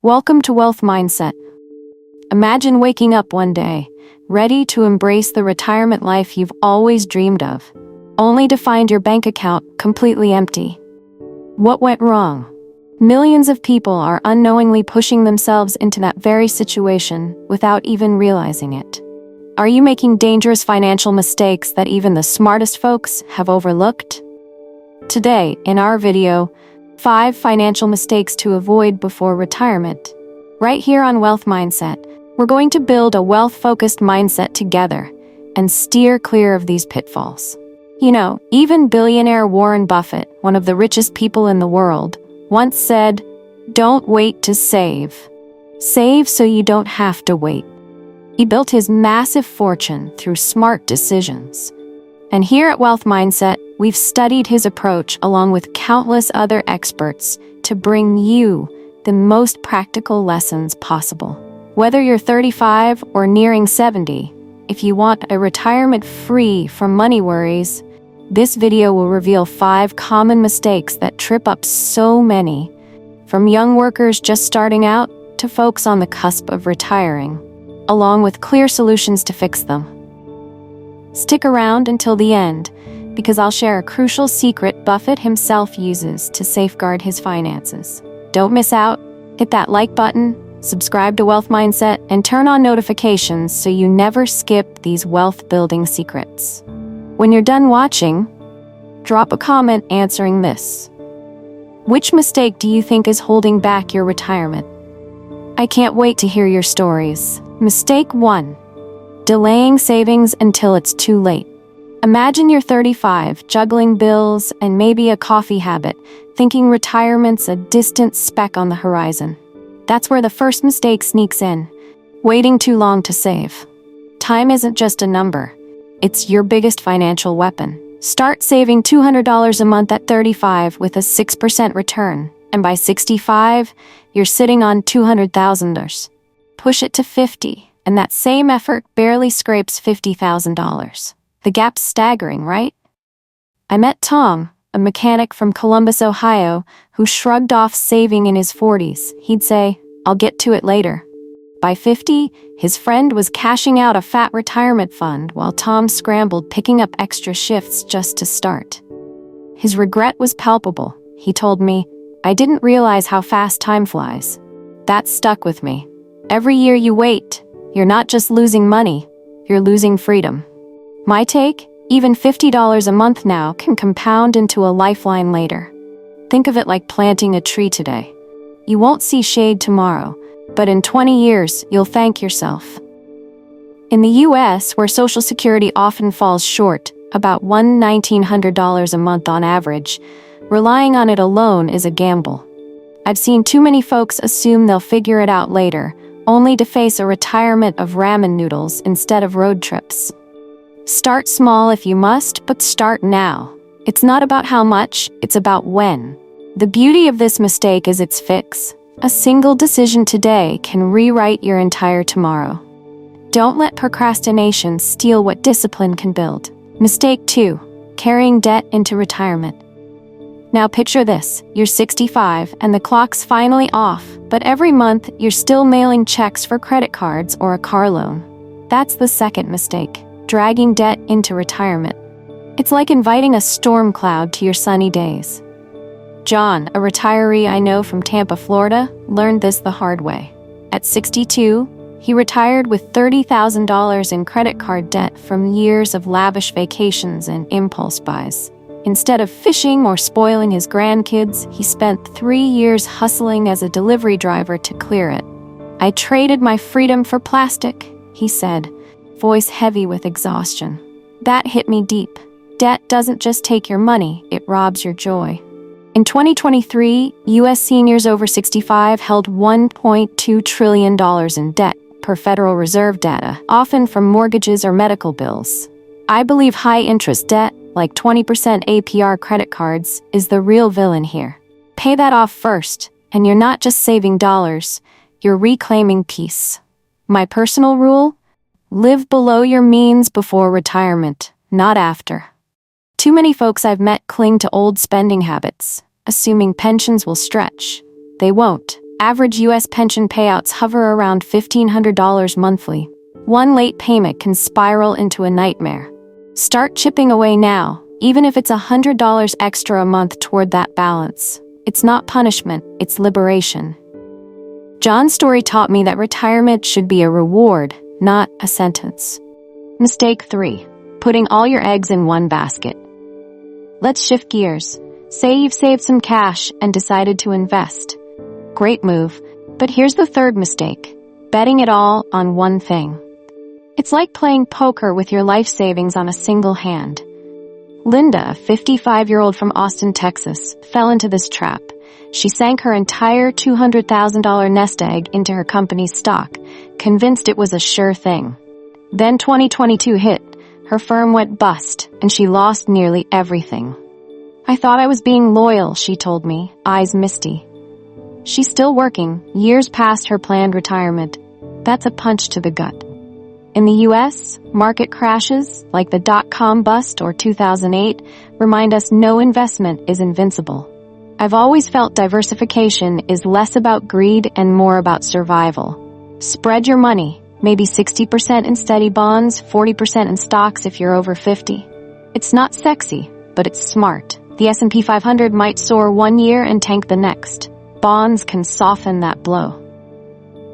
Welcome to Wealth Mindset. Imagine waking up one day, ready to embrace the retirement life you've always dreamed of, only to find your bank account completely empty. What went wrong? Millions of people are unknowingly pushing themselves into that very situation without even realizing it. Are you making dangerous financial mistakes that even the smartest folks have overlooked? Today, in our video, 5 financial mistakes to avoid before retirement. Right here on Wealth Mindset, we're going to build a wealth-focused mindset together and steer clear of these pitfalls. You know, even billionaire Warren Buffett, one of the richest people in the world, once said, "Don't wait to save. Save so you don't have to wait." He built his massive fortune through smart decisions. And here at Wealth Mindset, we've studied his approach along with countless other experts to bring you the most practical lessons possible. Whether you're 35 or nearing 70, if you want a retirement free from money worries, this video will reveal 5 common mistakes that trip up so many, from young workers just starting out to folks on the cusp of retiring, along with clear solutions to fix them. Stick around until the end, because I'll share a crucial secret Buffett himself uses to safeguard his finances. Don't miss out. Hit that like button, subscribe to Wealth Mindset, and turn on notifications so you never skip these wealth-building secrets. When you're done watching, drop a comment answering this. Which mistake do you think is holding back your retirement? I can't wait to hear your stories. Mistake 1. Delaying savings until it's too late. Imagine you're 35, juggling bills and maybe a coffee habit, thinking retirement's a distant speck on the horizon. That's where the first mistake sneaks in, waiting too long to save. Time isn't just a number. It's your biggest financial weapon. Start saving $200 a month at 35 with a 6% return, and by 65, you're sitting on $200,000. Push it to 50. And that same effort barely scrapes $50,000. The gap's staggering, right? I met Tom, a mechanic from Columbus, Ohio, who shrugged off saving in his 40s. He'd say, "I'll get to it later." By 50, his friend was cashing out a fat retirement fund while Tom scrambled picking up extra shifts just to start. His regret was palpable. He told me, "I didn't realize how fast time flies." That stuck with me. Every year you wait, you're not just losing money, you're losing freedom. My take? Even $50 a month now can compound into a lifeline later. Think of it like planting a tree today. You won't see shade tomorrow, but in 20 years, you'll thank yourself. In the US, where Social Security often falls short, about $1,900 a month on average, relying on it alone is a gamble. I've seen too many folks assume they'll figure it out later, only to face a retirement of ramen noodles instead of road trips. Start small if you must, but start now. It's not about how much, it's about when. The beauty of this mistake is its fix. A single decision today can rewrite your entire tomorrow. Don't let procrastination steal what discipline can build. Mistake 2. Carrying debt into retirement. Now picture this, you're 65 and the clock's finally off, but every month you're still mailing checks for credit cards or a car loan. That's the second mistake, dragging debt into retirement. It's like inviting a storm cloud to your sunny days. John, a retiree I know from Tampa, Florida, learned this the hard way. At 62, he retired with $30,000 in credit card debt from years of lavish vacations and impulse buys. Instead of fishing or spoiling his grandkids, he spent 3 years hustling as a delivery driver to clear it. "I traded my freedom for plastic," he said, voice heavy with exhaustion. That hit me deep. Debt doesn't just take your money, it robs your joy. In 2023, U.S. seniors over 65 held $1.2 trillion in debt, per Federal Reserve data, often from mortgages or medical bills. I believe high-interest debt, like 20% APR credit cards, is the real villain here. Pay that off first, and you're not just saving dollars, you're reclaiming peace. My personal rule? Live below your means before retirement, not after. Too many folks I've met cling to old spending habits, assuming pensions will stretch. They won't. Average US pension payouts hover around $1,500 monthly. One late payment can spiral into a nightmare. Start chipping away now, even if it's $100 extra a month toward that balance. It's not punishment, it's liberation. John's story taught me that retirement should be a reward, not a sentence. Mistake 3. Putting all your eggs in one basket. Let's shift gears. Say you've saved some cash and decided to invest. Great move. But here's the third mistake. Betting it all on one thing. It's like playing poker with your life savings on a single hand. Linda, a 55-year-old from Austin, Texas, fell into this trap. She sank her entire $200,000 nest egg into her company's stock, convinced it was a sure thing. Then 2022 hit. Her firm went bust, and she lost nearly everything. I thought I was being loyal, she told me, eyes misty. She's still working, years past her planned retirement. That's a punch to the gut. In the US, market crashes, like the dot-com bust or 2008, remind us no investment is invincible. I've always felt diversification is less about greed and more about survival. Spread your money, maybe 60% in steady bonds, 40% in stocks if you're over 50. It's not sexy, but it's smart. The S&P 500 might soar one year and tank the next. Bonds can soften that blow.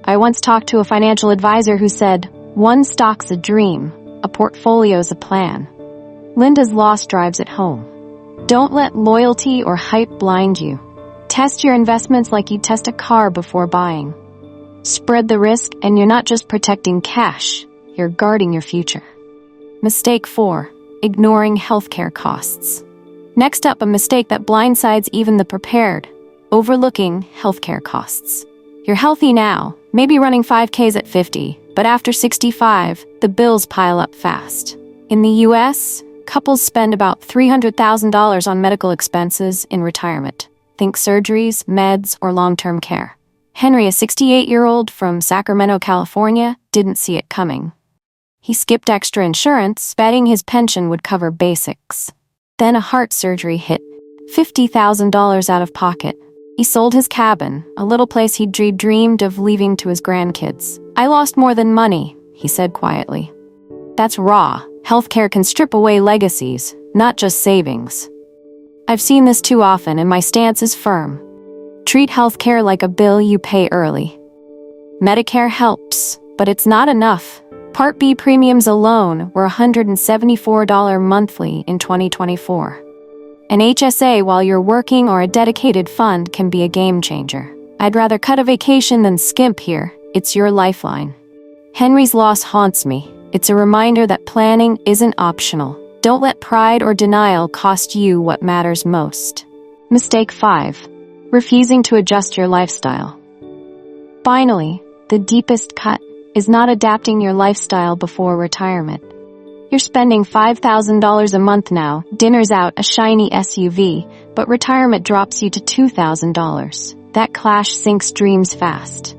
I once talked to a financial advisor who said, "One stock's a dream, a portfolio's a plan." Linda's loss drives it home. Don't let loyalty or hype blind you. Test your investments like you test a car before buying. Spread the risk, and you're not just protecting cash, you're guarding your future. Mistake 4. Ignoring healthcare costs. Next up, a mistake that blindsides even the prepared. Overlooking healthcare costs. You're healthy now, maybe running 5Ks at 50, but after 65, the bills pile up fast. In the US, couples spend about $300,000 on medical expenses in retirement. Think surgeries, meds, or long-term care. Henry, a 68-year-old from Sacramento, California, didn't see it coming. He skipped extra insurance, betting his pension would cover basics. Then a heart surgery hit, $50,000 out of pocket. He sold his cabin, a little place he'd dreamed of leaving to his grandkids. "I lost more than money," he said quietly. That's raw. Healthcare can strip away legacies, not just savings. I've seen this too often, and my stance is firm. Treat healthcare like a bill you pay early. Medicare helps, but it's not enough. Part B premiums alone were $174 monthly in 2024. An HSA while you're working or a dedicated fund can be a game changer. I'd rather cut a vacation than skimp here. It's your lifeline. Henry's loss haunts me. It's a reminder that planning isn't optional. Don't let pride or denial cost you what matters most. Mistake 5. Refusing to adjust your lifestyle. Finally, the deepest cut is not adapting your lifestyle before retirement. You're spending $5,000 a month now, dinner's out, a shiny SUV, but retirement drops you to $2,000. That clash sinks dreams fast.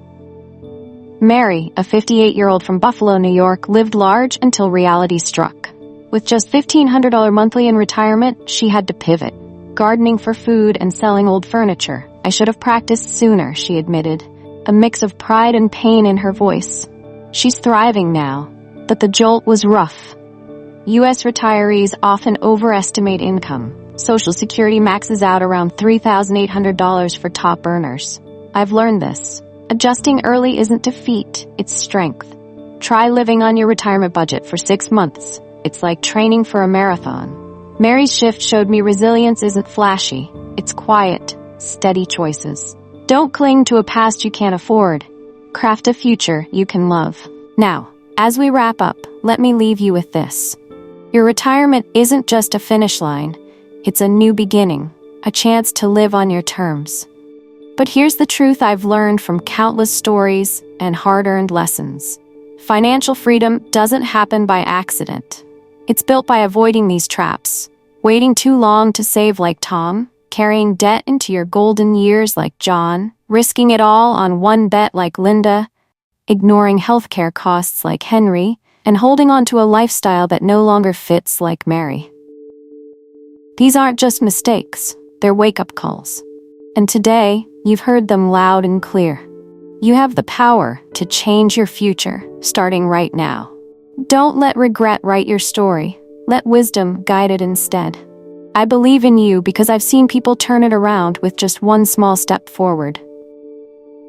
Mary, a 58-year-old from Buffalo, New York, lived large until reality struck. With just $1,500 monthly in retirement, she had to pivot. Gardening for food and selling old furniture. "I should have practiced sooner," she admitted, a mix of pride and pain in her voice. She's thriving now, but the jolt was rough. U.S. retirees often overestimate income. Social Security maxes out around $3,800 for top earners. I've learned this. Adjusting early isn't defeat, it's strength. Try living on your retirement budget for 6 months. It's like training for a marathon. Mary's shift showed me resilience isn't flashy. It's quiet, steady choices. Don't cling to a past you can't afford. Craft a future you can love. Now, as we wrap up, let me leave you with this. Your retirement isn't just a finish line. It's a new beginning, a chance to live on your terms. But here's the truth I've learned from countless stories and hard-earned lessons. Financial freedom doesn't happen by accident. It's built by avoiding these traps, waiting too long to save like Tom, carrying debt into your golden years like John, risking it all on one bet like Linda, ignoring healthcare costs like Henry, and holding on to a lifestyle that no longer fits like Mary. These aren't just mistakes, they're wake-up calls. And today, You've heard them loud and clear. You have the power to change your future, starting right now. Don't let regret write your story. Let wisdom guide it instead. I believe in you because I've seen people turn it around with just one small step forward.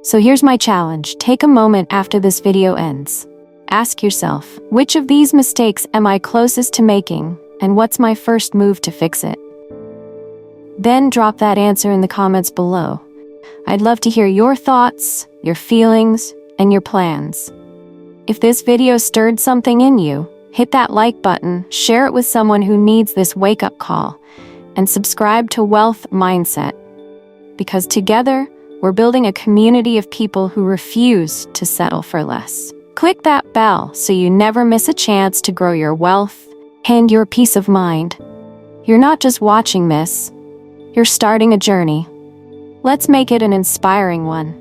So here's my challenge. Take a moment after this video ends. Ask yourself, which of these mistakes am I closest to making, and what's my first move to fix it? Then drop that answer in the comments below. I'd love to hear your thoughts, your feelings, and your plans. If this video stirred something in you, hit that like button, share it with someone who needs this wake-up call, and subscribe to Wealth Mindset. Because together, we're building a community of people who refuse to settle for less. Click that bell so you never miss a chance to grow your wealth and your peace of mind. You're not just watching this, you're starting a journey. Let's make it an inspiring one.